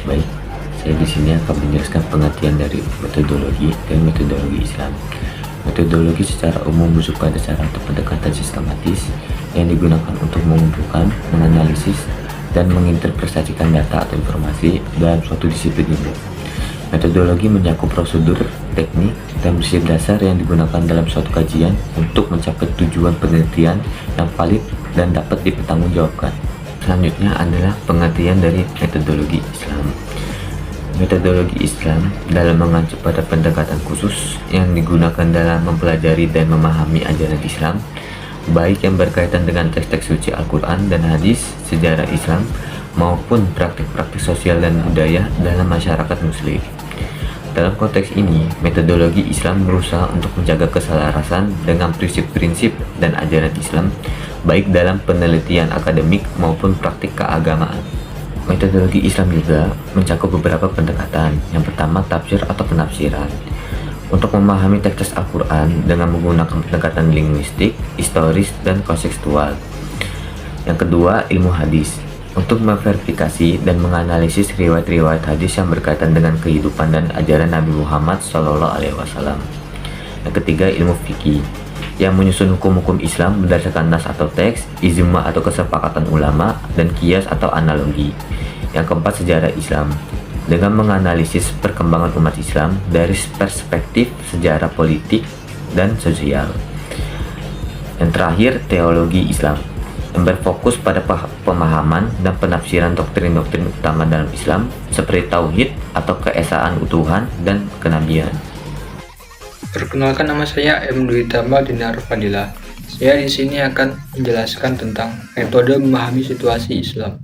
Baik, saya di sini akan menjelaskan pengertian dari metodologi dan metodologi Islam. Metodologi secara umum merujuk pada cara atau pendekatan sistematis yang digunakan untuk mengumpulkan, menganalisis, dan menginterpretasikan data atau informasi dalam suatu disiplin ilmu. Metodologi mencakup prosedur, teknik, dan prinsip dasar yang digunakan dalam suatu kajian untuk mencapai tujuan penelitian yang valid dan dapat dipertanggungjawabkan. Selanjutnya adalah pengertian dari metodologi Islam. Metodologi Islam dalam mengacu pada pendekatan khusus yang digunakan dalam mempelajari dan memahami ajaran Islam, baik yang berkaitan dengan teks-teks suci Al-Quran dan hadis, sejarah Islam, maupun praktik-praktik sosial dan budaya dalam masyarakat muslim. Dalam konteks ini, metodologi Islam berusaha untuk menjaga keselarasan dengan prinsip-prinsip dan ajaran Islam, baik dalam penelitian akademik maupun praktik keagamaan. Metodologi Islam juga mencakup beberapa pendekatan. Yang pertama, tafsir atau penafsiran. Untuk memahami teks Al-Quran dengan menggunakan pendekatan linguistik, historis, dan kontekstual. Yang kedua, ilmu hadis. Untuk memverifikasi dan menganalisis riwayat-riwayat hadis yang berkaitan dengan kehidupan dan ajaran Nabi Muhammad SAW. Yang ketiga, ilmu fikih, yang menyusun hukum-hukum Islam berdasarkan nas atau teks, ijma atau kesepakatan ulama, dan qiyas atau analogi. Yang keempat, sejarah Islam, dengan menganalisis perkembangan umat Islam dari perspektif sejarah politik dan sosial. Yang terakhir, teologi Islam, yang berfokus pada pemahaman dan penafsiran doktrin-doktrin utama dalam Islam seperti tauhid atau keesaan Tuhan dan kenabian. Perkenalkan, nama saya M. Dwi Tama Dinar Fadila. Saya di sini akan menjelaskan tentang metode memahami situasi Islam.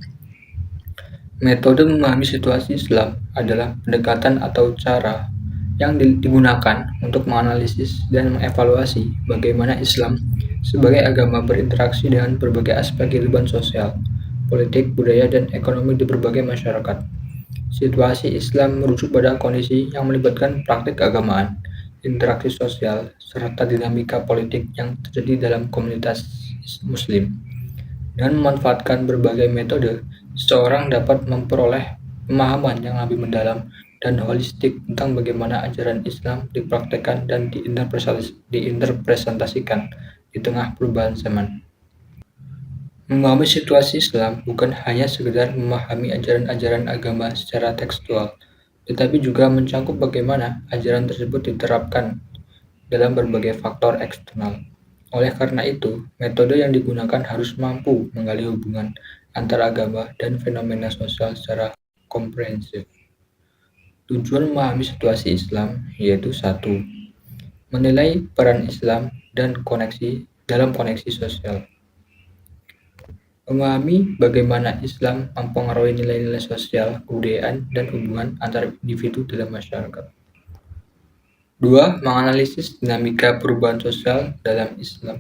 Metode memahami situasi Islam adalah pendekatan atau cara yang digunakan untuk menganalisis dan mengevaluasi bagaimana Islam sebagai agama berinteraksi dengan berbagai aspek kehidupan sosial, politik, budaya, dan ekonomi di berbagai masyarakat. Situasi Islam merujuk pada kondisi yang melibatkan praktik keagamaan, interaksi sosial, serta dinamika politik yang terjadi dalam komunitas Muslim. Dengan memanfaatkan berbagai metode, seseorang dapat memperoleh pemahaman yang lebih mendalam dan holistik tentang bagaimana ajaran Islam dipraktekkan dan diinterpretasikan di tengah perubahan zaman. Memahami situasi Islam bukan hanya sekedar memahami ajaran-ajaran agama secara tekstual, tetapi juga mencakup bagaimana ajaran tersebut diterapkan dalam berbagai faktor eksternal. Oleh karena itu, metode yang digunakan harus mampu menggali hubungan antara agama dan fenomena sosial secara komprehensif. Tujuan memahami situasi Islam yaitu 1. Menilai peran Islam dan dalam koneksi sosial. Memahami bagaimana Islam mempengaruhi nilai-nilai sosial, kebudayaan, dan hubungan antar individu dalam masyarakat. 2. Menganalisis dinamika perubahan sosial dalam Islam,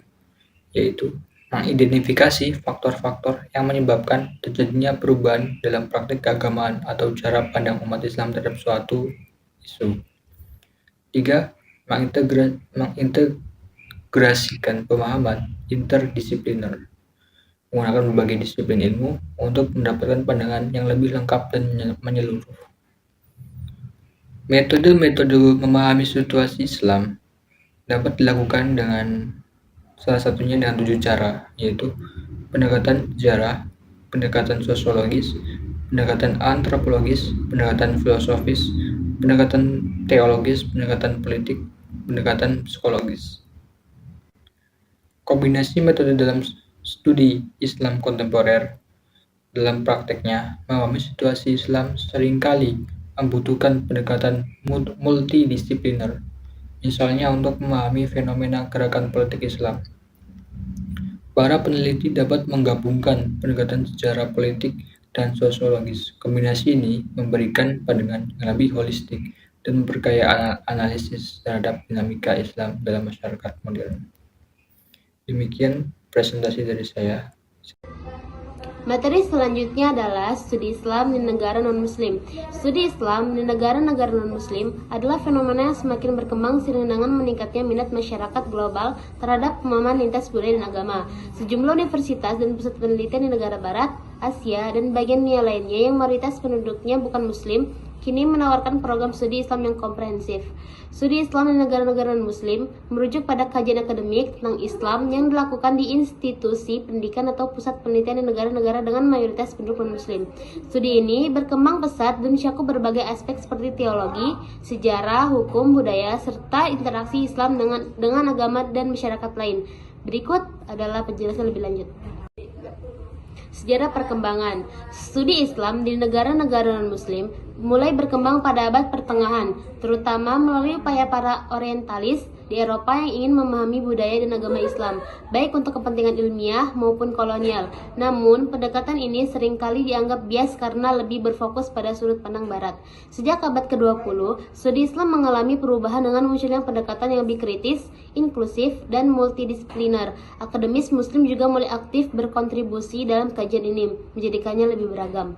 yaitu mengidentifikasi faktor-faktor yang menyebabkan terjadinya perubahan dalam praktik keagamaan atau cara pandang umat Islam terhadap suatu isu. 3. Mengintegrasikan pemahaman interdisipliner, menggunakan berbagai disiplin ilmu untuk mendapatkan pandangan yang lebih lengkap dan menyeluruh. Metode-metode memahami situasi Islam dapat dilakukan dengan salah satunya dengan 7 cara, yaitu pendekatan sejarah, pendekatan sosiologis, pendekatan antropologis, pendekatan filosofis, pendekatan teologis, pendekatan politik, pendekatan psikologis. Kombinasi metode dalam studi Islam kontemporer dalam prakteknya memahami situasi Islam seringkali membutuhkan pendekatan multidisipliner, misalnya untuk memahami fenomena gerakan politik Islam. Para peneliti dapat menggabungkan pendekatan sejarah politik dan sosiologis. Kombinasi ini memberikan pandangan yang lebih holistik dan memperkaya analisis terhadap dinamika Islam dalam masyarakat modern. Demikian presentasi dari saya. Materi selanjutnya adalah studi Islam di negara non-Muslim. Studi Islam di negara-negara non-Muslim adalah fenomena yang semakin berkembang seiring dengan meningkatnya minat masyarakat global terhadap pemahaman lintas budaya dan agama. Sejumlah universitas dan pusat penelitian di negara barat Asia, dan bagian dunia lainnya yang mayoritas penduduknya bukan Muslim, kini menawarkan program studi Islam yang komprehensif. Studi Islam di negara-negara non-Muslim merujuk pada kajian akademik tentang Islam yang dilakukan di institusi pendidikan atau pusat penelitian di negara-negara dengan mayoritas penduduk non-Muslim. Studi ini berkembang pesat dan mencakup berbagai aspek seperti teologi, sejarah, hukum, budaya, serta interaksi Islam dengan agama dan masyarakat lain. Berikut adalah penjelasan lebih lanjut. Sejarah perkembangan studi Islam di negara-negara non-Muslim mulai berkembang pada abad pertengahan, terutama melalui upaya para orientalis di Eropa yang ingin memahami budaya dan agama Islam, baik untuk kepentingan ilmiah maupun kolonial. Namun, pendekatan ini seringkali dianggap bias karena lebih berfokus pada sudut pandang Barat. Sejak abad ke-20, studi Islam mengalami perubahan dengan munculnya pendekatan yang lebih kritis, inklusif, dan multidisipliner. Akademis Muslim juga mulai aktif berkontribusi dalam kajian ini, menjadikannya lebih beragam.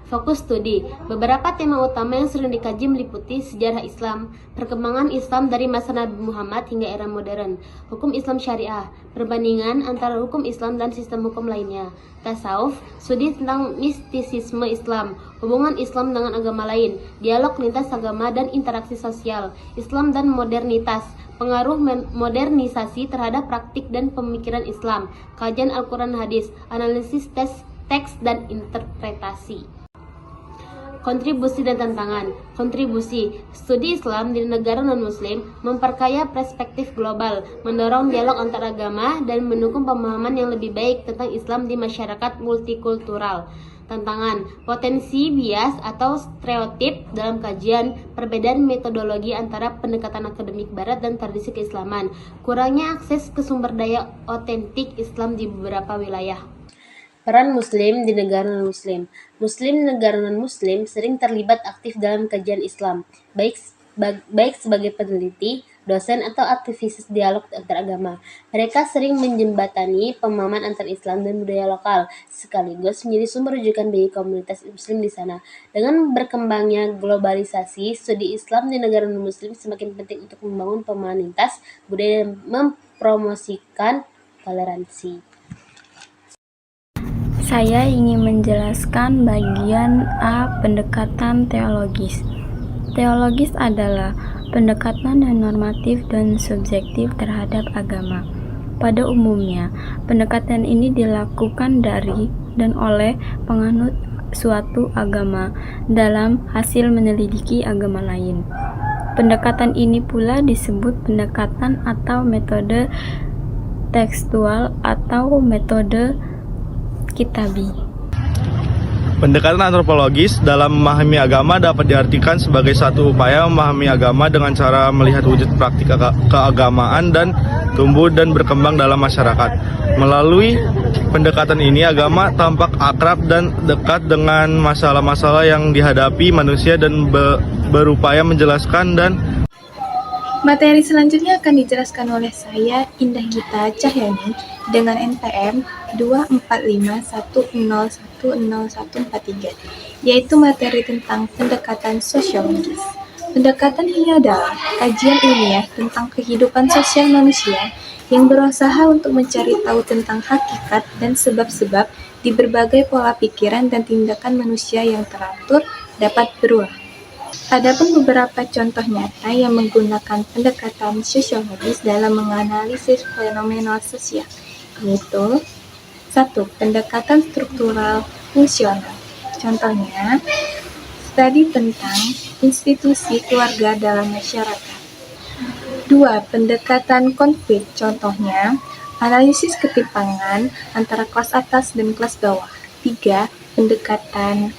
Fokus studi. Beberapa tema utama yang sering dikaji meliputi sejarah Islam, perkembangan Islam dari masa Nabi Muhammad hingga era modern, hukum Islam syariah, perbandingan antara hukum Islam dan sistem hukum lainnya, tasawuf, studi tentang mistisisme Islam, hubungan Islam dengan agama lain, dialog lintas agama dan interaksi sosial, Islam dan modernitas, pengaruh modernisasi terhadap praktik dan pemikiran Islam, kajian Al-Quran hadis, analisis teks dan interpretasi. Kontribusi dan tantangan. Kontribusi studi Islam di negara non-Muslim memperkaya perspektif global, mendorong dialog antar agama, dan mendukung pemahaman yang lebih baik tentang Islam di masyarakat multikultural. Tantangan, potensi bias atau stereotip dalam kajian, perbedaan metodologi antara pendekatan akademik Barat dan tradisi keislaman, kurangnya akses ke sumber daya otentik Islam di beberapa wilayah. Peran Muslim di negara non-Muslim. Muslim di negara non-Muslim sering terlibat aktif dalam kajian Islam, baik sebagai peneliti, dosen, atau aktivis dialog antar agama. Mereka sering menjembatani pemahaman antar Islam dan budaya lokal, sekaligus menjadi sumber rujukan bagi komunitas Muslim di sana. Dengan berkembangnya globalisasi, studi Islam di negara non-Muslim semakin penting untuk membangun pemahaman lintas budaya dan mempromosikan toleransi. Saya ingin menjelaskan bagian A, pendekatan teologis. Teologis adalah pendekatan yang normatif dan subjektif terhadap agama. Pada umumnya, pendekatan ini dilakukan dari dan oleh penganut suatu agama dalam hasil menyelidiki agama lain. Pendekatan ini pula disebut pendekatan atau metode tekstual atau metode kitabi. Pendekatan antropologis dalam memahami agama dapat diartikan sebagai satu upaya memahami agama dengan cara melihat wujud praktik keagamaan dan tumbuh dan berkembang dalam masyarakat. Melalui pendekatan ini, agama tampak akrab dan dekat dengan masalah-masalah yang dihadapi manusia dan berupaya menjelaskan dan Materi selanjutnya akan dijelaskan oleh saya, Indah Gita Cahyani, dengan NPM 24510100143, yaitu materi tentang pendekatan sosiologis. Pendekatan ini adalah kajian ilmiah tentang kehidupan sosial manusia yang berusaha untuk mencari tahu tentang hakikat dan sebab-sebab di berbagai pola pikiran dan tindakan manusia yang teratur dapat berulang. Adapun beberapa contoh nyata yang menggunakan pendekatan sosiologis dalam menganalisis fenomena sosial, yaitu 1. Pendekatan struktural fungsional. Contohnya, studi tentang institusi keluarga dalam masyarakat. 2. Pendekatan konflik. Contohnya, analisis ketimpangan antara kelas atas dan kelas bawah. 3. Pendekatan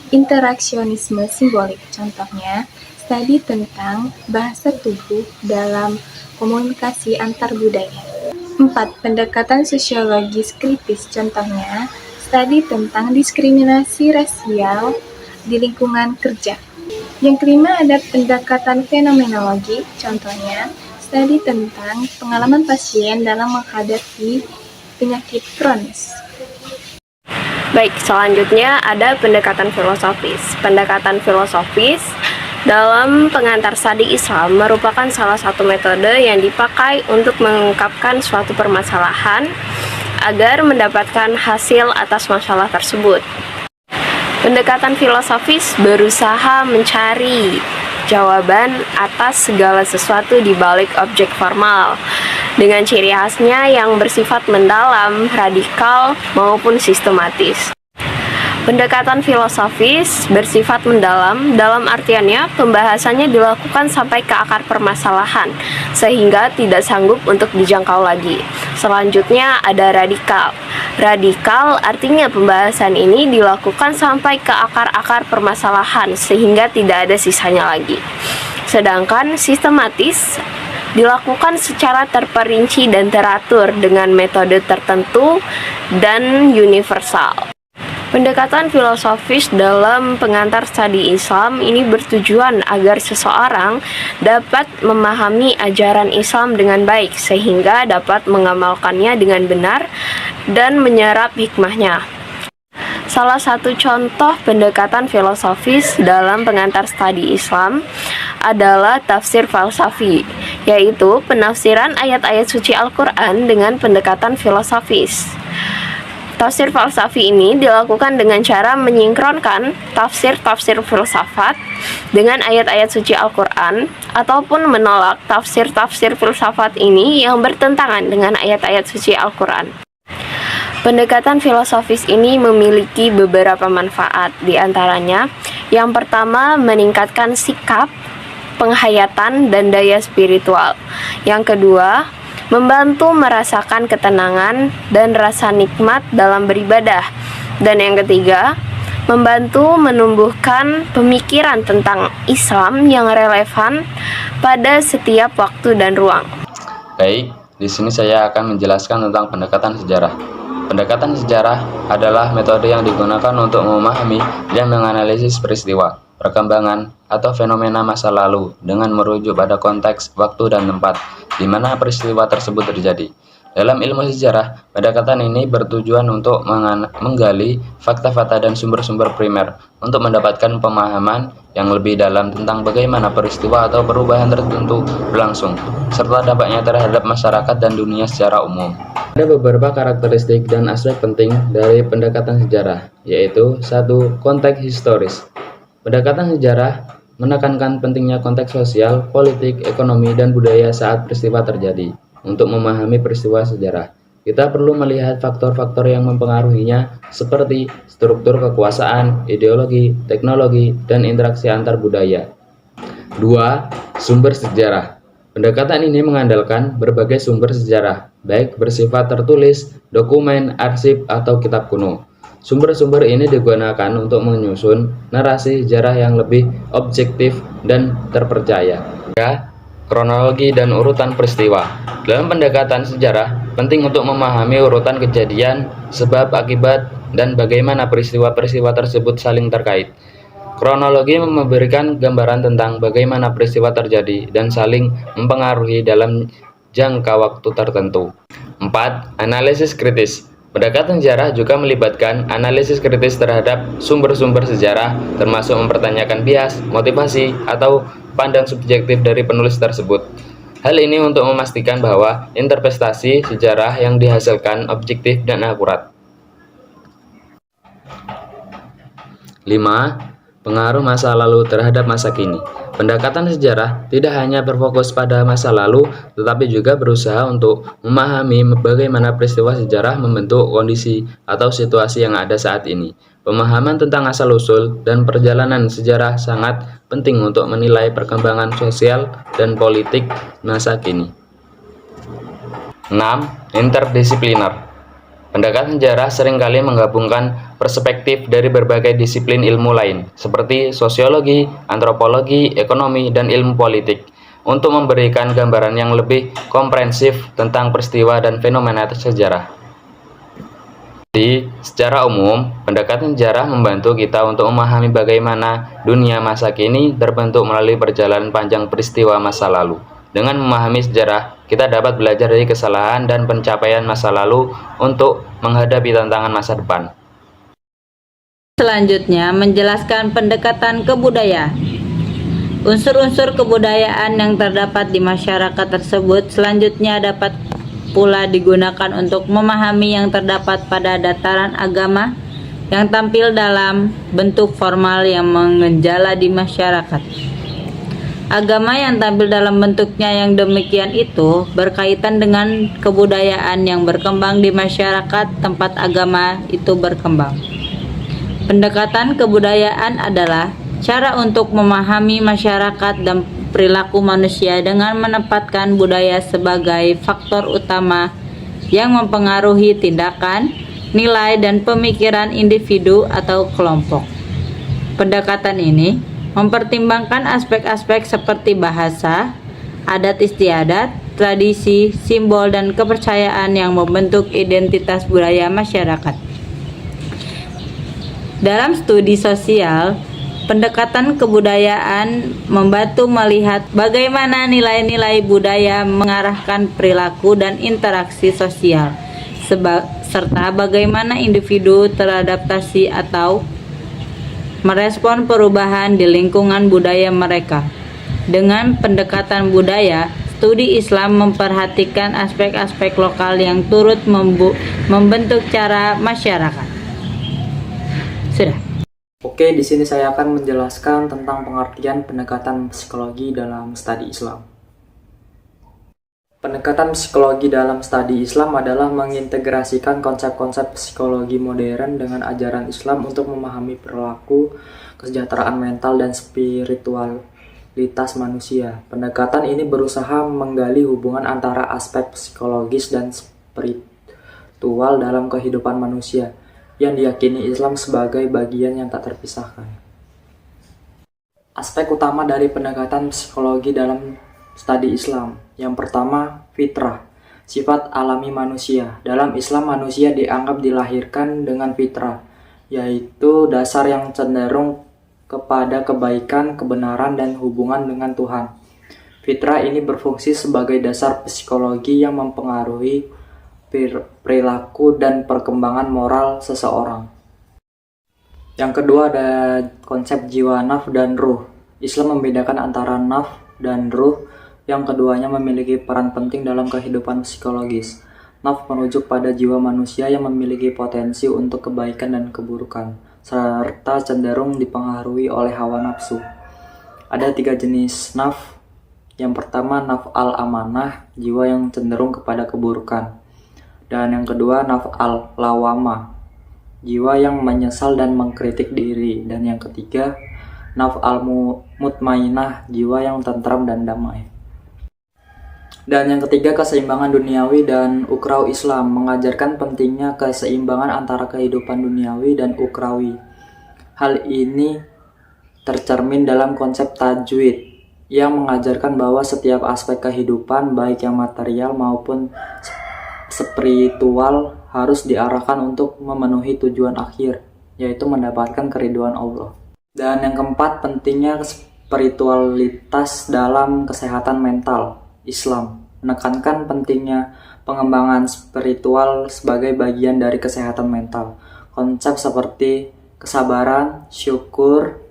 interaksionisme simbolik. Contohnya, studi tentang bahasa tubuh dalam komunikasi antar budaya. 4. Pendekatan sosiologis kritis. Contohnya, studi tentang diskriminasi rasial di lingkungan kerja. Yang kelima ada pendekatan fenomenologi. Contohnya, studi tentang pengalaman pasien dalam menghadapi penyakit kronis. Baik, selanjutnya ada pendekatan filosofis. Pendekatan filosofis dalam pengantar studi Islam merupakan salah satu metode yang dipakai untuk mengungkapkan suatu permasalahan agar mendapatkan hasil atas masalah tersebut. Pendekatan filosofis berusaha mencari jawaban atas segala sesuatu di balik objek formal, dengan ciri khasnya yang bersifat mendalam, radikal, maupun sistematis. Pendekatan filosofis bersifat mendalam dalam artiannya pembahasannya dilakukan sampai ke akar permasalahan sehingga tidak sanggup untuk dijangkau lagi. Selanjutnya ada radikal. Radikal artinya pembahasan ini dilakukan sampai ke akar-akar permasalahan sehingga tidak ada sisanya lagi. Sedangkan sistematis dilakukan secara terperinci dan teratur dengan metode tertentu dan universal. Pendekatan filosofis dalam pengantar studi Islam ini bertujuan agar seseorang dapat memahami ajaran Islam dengan baik sehingga dapat mengamalkannya dengan benar dan menyerap hikmahnya. Salah satu contoh pendekatan filosofis dalam pengantar studi Islam adalah tafsir falsafi, yaitu penafsiran ayat-ayat suci Al-Quran dengan pendekatan filosofis. Tafsir falsafi ini dilakukan dengan cara menyingkronkan tafsir-tafsir filsafat dengan ayat-ayat suci Al-Quran ataupun menolak tafsir-tafsir filsafat ini yang bertentangan dengan ayat-ayat suci Al-Quran. Pendekatan filosofis ini memiliki beberapa manfaat, di antaranya yang pertama meningkatkan sikap, penghayatan, dan daya spiritual. Yang kedua, membantu merasakan ketenangan dan rasa nikmat dalam beribadah. Dan yang ketiga, membantu menumbuhkan pemikiran tentang Islam yang relevan pada setiap waktu dan ruang. Baik, di sini saya akan menjelaskan tentang pendekatan sejarah. Pendekatan sejarah adalah metode yang digunakan untuk memahami dan menganalisis peristiwa, perkembangan, atau fenomena masa lalu dengan merujuk pada konteks, waktu, dan tempat di mana peristiwa tersebut terjadi. Dalam ilmu sejarah, pendekatan ini bertujuan untuk menggali fakta-fakta dan sumber-sumber primer untuk mendapatkan pemahaman yang lebih dalam tentang bagaimana peristiwa atau perubahan tertentu berlangsung, serta dampaknya terhadap masyarakat dan dunia secara umum. Ada beberapa karakteristik dan aspek penting dari pendekatan sejarah, yaitu 1. Konteks historis. Pendekatan sejarah menekankan pentingnya konteks sosial, politik, ekonomi, dan budaya saat peristiwa terjadi. Untuk memahami peristiwa sejarah, kita perlu melihat faktor-faktor yang mempengaruhinya seperti struktur kekuasaan, ideologi, teknologi, dan interaksi antar budaya. 2. Sumber sejarah. Pendekatan ini mengandalkan berbagai sumber sejarah, baik bersifat tertulis, dokumen, arsip, atau kitab kuno. Sumber-sumber ini digunakan untuk menyusun narasi sejarah yang lebih objektif dan terpercaya. 3. Kronologi dan urutan peristiwa. Dalam pendekatan sejarah, penting untuk memahami urutan kejadian, sebab, akibat, dan bagaimana peristiwa-peristiwa tersebut saling terkait. Kronologi memberikan gambaran tentang bagaimana peristiwa terjadi dan saling mempengaruhi dalam jangka waktu tertentu. 4. Analisis kritis. Pendekatan sejarah juga melibatkan analisis kritis terhadap sumber-sumber sejarah, termasuk mempertanyakan bias, motivasi, atau pandang subjektif dari penulis tersebut. Hal ini untuk memastikan bahwa interpretasi sejarah yang dihasilkan objektif dan akurat. 5. Pengaruh masa lalu terhadap masa kini. Pendekatan sejarah tidak hanya berfokus pada masa lalu, tetapi juga berusaha untuk memahami bagaimana peristiwa sejarah membentuk kondisi atau situasi yang ada saat ini. Pemahaman tentang asal-usul dan perjalanan sejarah sangat penting untuk menilai perkembangan sosial dan politik masa kini. 6. Interdisipliner. Pendekatan sejarah seringkali menggabungkan perspektif dari berbagai disiplin ilmu lain, seperti sosiologi, antropologi, ekonomi, dan ilmu politik, untuk memberikan gambaran yang lebih komprehensif tentang peristiwa dan fenomena sejarah. Jadi, secara umum, pendekatan sejarah membantu kita untuk memahami bagaimana dunia masa kini terbentuk melalui perjalanan panjang peristiwa masa lalu. Dengan memahami sejarah, kita dapat belajar dari kesalahan dan pencapaian masa lalu untuk menghadapi tantangan masa depan. Selanjutnya, menjelaskan pendekatan kebudayaan. Unsur-unsur kebudayaan yang terdapat di masyarakat tersebut selanjutnya dapat pula digunakan untuk memahami yang terdapat pada dataran agama yang tampil dalam bentuk formal yang menggejala di masyarakat. Agama yang tampil dalam bentuknya yang demikian itu berkaitan dengan kebudayaan yang berkembang di masyarakat tempat agama itu berkembang. Pendekatan kebudayaan adalah cara untuk memahami masyarakat dan perilaku manusia dengan menempatkan budaya sebagai faktor utama yang mempengaruhi tindakan, nilai, dan pemikiran individu atau kelompok. Pendekatan ini mempertimbangkan aspek-aspek seperti bahasa, adat istiadat, tradisi, simbol, dan kepercayaan yang membentuk identitas budaya masyarakat. Dalam studi sosial, pendekatan kebudayaan membantu melihat bagaimana nilai-nilai budaya mengarahkan perilaku dan interaksi sosial, serta bagaimana individu teradaptasi atau merespon perubahan di lingkungan budaya mereka. Dengan pendekatan budaya, studi Islam memperhatikan aspek-aspek lokal yang turut membentuk cara masyarakat. Sudah. Oke, di sini saya akan menjelaskan tentang pengertian pendekatan psikologi dalam studi Islam. Pendekatan psikologi dalam studi Islam adalah mengintegrasikan konsep-konsep psikologi modern dengan ajaran Islam untuk memahami perilaku, kesejahteraan mental, dan spiritualitas manusia. Pendekatan ini berusaha menggali hubungan antara aspek psikologis dan spiritual dalam kehidupan manusia, yang diyakini Islam sebagai bagian yang tak terpisahkan. Aspek utama dari pendekatan psikologi dalam studi Islam. Yang pertama, fitrah, sifat alami manusia. Dalam Islam, manusia dianggap dilahirkan dengan fitrah, yaitu dasar yang cenderung kepada kebaikan, kebenaran, dan hubungan dengan Tuhan. Fitrah ini berfungsi sebagai dasar psikologi yang mempengaruhi perilaku dan perkembangan moral seseorang. Yang kedua ada konsep jiwa, nafs, dan ruh. Islam membedakan antara nafs dan ruh, yang keduanya memiliki peran penting dalam kehidupan psikologis. Nafs merujuk pada jiwa manusia yang memiliki potensi untuk kebaikan dan keburukan, serta cenderung dipengaruhi oleh hawa nafsu. Ada 3 jenis nafs. Yang pertama, nafs al-amanah, jiwa yang cenderung kepada keburukan. Dan yang kedua, nafs al-lawamah, jiwa yang menyesal dan mengkritik diri. Dan yang ketiga, nafs al-mutmainah, jiwa yang tentram dan damai. Dan yang ketiga, keseimbangan duniawi dan ukrawi. Islam mengajarkan pentingnya keseimbangan antara kehidupan duniawi dan ukrawi. Hal ini tercermin dalam konsep tajwid yang mengajarkan bahwa setiap aspek kehidupan, baik yang material maupun spiritual, harus diarahkan untuk memenuhi tujuan akhir, yaitu mendapatkan keridhaan Allah. Dan yang keempat, pentingnya spiritualitas dalam kesehatan mental. Islam menekankan pentingnya pengembangan spiritual sebagai bagian dari kesehatan mental. Konsep seperti kesabaran, syukur,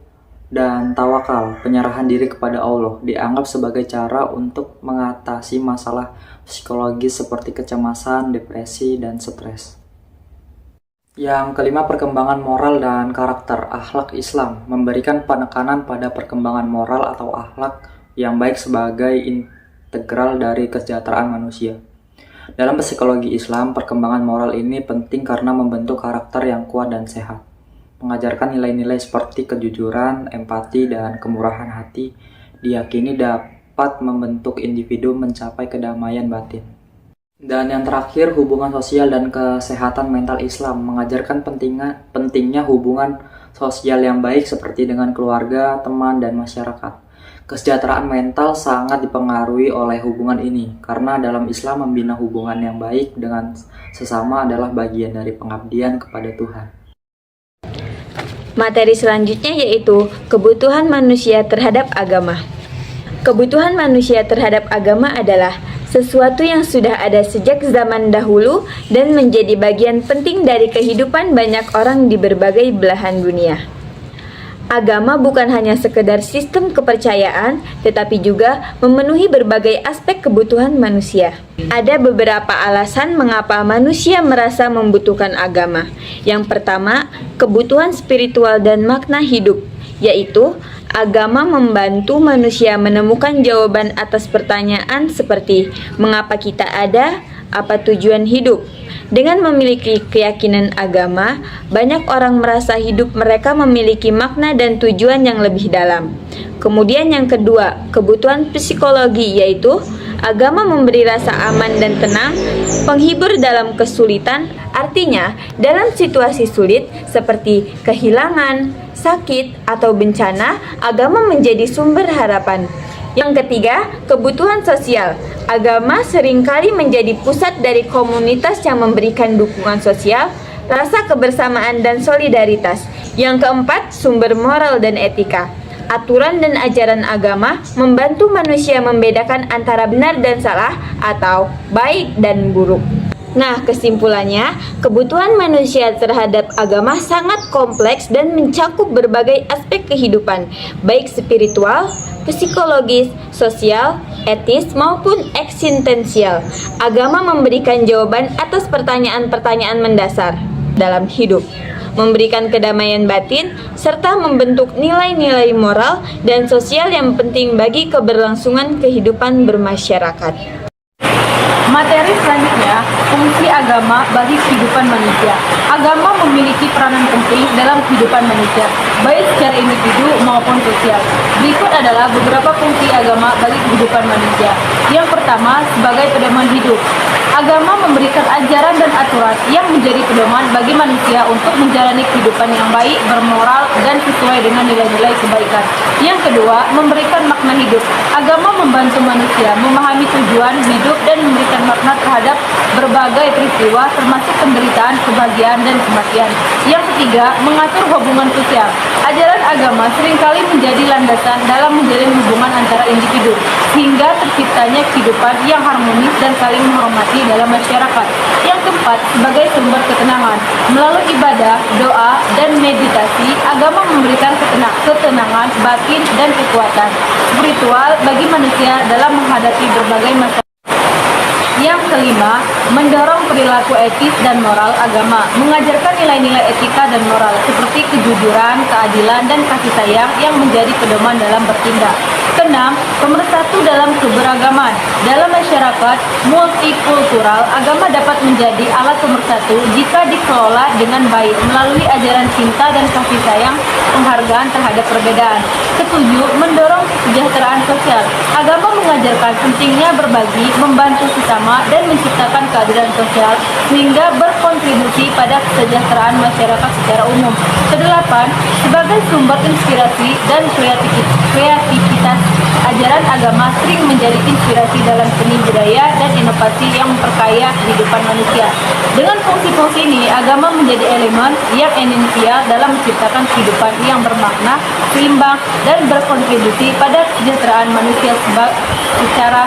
dan tawakal, penyerahan diri kepada Allah, dianggap sebagai cara untuk mengatasi masalah psikologis seperti kecemasan, depresi, dan stres. Yang kelima, perkembangan moral dan karakter. Akhlak Islam memberikan penekanan pada perkembangan moral atau akhlak yang baik sebagai integral dari kesejahteraan manusia. Dalam psikologi Islam, perkembangan moral ini penting karena membentuk karakter yang kuat dan sehat. Mengajarkan nilai-nilai seperti kejujuran, empati, dan kemurahan hati diyakini dapat membentuk individu mencapai kedamaian batin. Dan yang terakhir, hubungan sosial dan kesehatan mental. Islam mengajarkan pentingnya hubungan sosial yang baik seperti dengan keluarga, teman, dan masyarakat. Kesejahteraan mental sangat dipengaruhi oleh hubungan ini, karena dalam Islam membina hubungan yang baik dengan sesama adalah bagian dari pengabdian kepada Tuhan. Materi selanjutnya yaitu kebutuhan manusia terhadap agama. Kebutuhan manusia terhadap agama adalah sesuatu yang sudah ada sejak zaman dahulu dan menjadi bagian penting dari kehidupan banyak orang di berbagai belahan dunia. Agama bukan hanya sekedar sistem kepercayaan, tetapi juga memenuhi berbagai aspek kebutuhan manusia. Ada beberapa alasan mengapa manusia merasa membutuhkan agama. Yang pertama, kebutuhan spiritual dan makna hidup, yaitu agama membantu manusia menemukan jawaban atas pertanyaan seperti mengapa kita ada, apa tujuan hidup. Dengan memiliki keyakinan agama, banyak orang merasa hidup mereka memiliki makna dan tujuan yang lebih dalam. Kemudian yang kedua, kebutuhan psikologi, yaitu agama memberi rasa aman dan tenang, penghibur dalam kesulitan. Artinya, dalam situasi sulit seperti kehilangan, sakit, atau bencana, agama menjadi sumber harapan. Yang ketiga, kebutuhan sosial. Agama seringkali menjadi pusat dari komunitas yang memberikan dukungan sosial, rasa kebersamaan dan solidaritas. Yang keempat, sumber moral dan etika. Aturan dan ajaran agama membantu manusia membedakan antara benar dan salah atau baik dan buruk. Nah, kesimpulannya, kebutuhan manusia terhadap agama sangat kompleks dan mencakup berbagai aspek kehidupan, baik spiritual, psikologis, sosial, etis, maupun eksistensial. Agama memberikan jawaban atas pertanyaan-pertanyaan mendasar dalam hidup, memberikan kedamaian batin, serta membentuk nilai-nilai moral dan sosial yang penting bagi keberlangsungan kehidupan bermasyarakat. Materi selanjutnya, fungsi agama bagi kehidupan manusia. Agama memiliki peranan penting dalam kehidupan manusia, baik secara individu maupun sosial. Berikut adalah beberapa fungsi agama bagi kehidupan manusia. Yang pertama, sebagai pedoman hidup. Agama memberikan ajaran dan aturan yang menjadi pedoman bagi manusia untuk menjalani kehidupan yang baik, bermoral, dan sesuai dengan nilai-nilai kebaikan. Yang kedua, memberikan makna hidup. Agama membantu manusia memahami tujuan hidup dan memberikan makna terhadap berbagai peristiwa, termasuk penderitaan, kebahagiaan, dan kematian. Yang ketiga, mengatur hubungan sosial. Ajaran agama seringkali menjadi landasan dalam menjalin hubungan antara individu, sehingga terciptanya kehidupan yang harmonis dan saling menghormati dalam masyarakat. Yang keempat, sebagai sumber ketenangan. Melalui ibadah, doa, dan meditasi, agama memberikan ketenangan batin dan kekuatan spiritual bagi manusia dalam menghadapi berbagai masalah. Yang kelima, mendorong perilaku etis dan moral. Agama mengajarkan nilai-nilai etika dan moral seperti kejujuran, keadilan, dan kasih sayang yang menjadi pedoman dalam bertindak. Keenam, pemersatu dalam keberagaman. Dalam masyarakat multikultural, agama dapat menjadi alat pemersatu jika dikelola dengan baik melalui ajaran cinta dan kasih sayang, penghargaan terhadap perbedaan. Ketujuh, mendorong kesejahteraan sosial. Agama mengajarkan pentingnya berbagi, membantu sesama, dan menciptakan keadilan sosial sehingga berkontribusi pada kesejahteraan masyarakat secara umum. Kedelapan, sebagai sumber inspirasi dan kreativitas, ajaran agama sering menjadi inspirasi dalam seni budaya dan inovasi yang memperkaya kehidupan manusia. Dengan fungsi-fungsi ini, agama menjadi elemen yang esensial dalam menciptakan kehidupan yang bermakna, seimbang, dan berkontribusi pada kesejahteraan manusia secara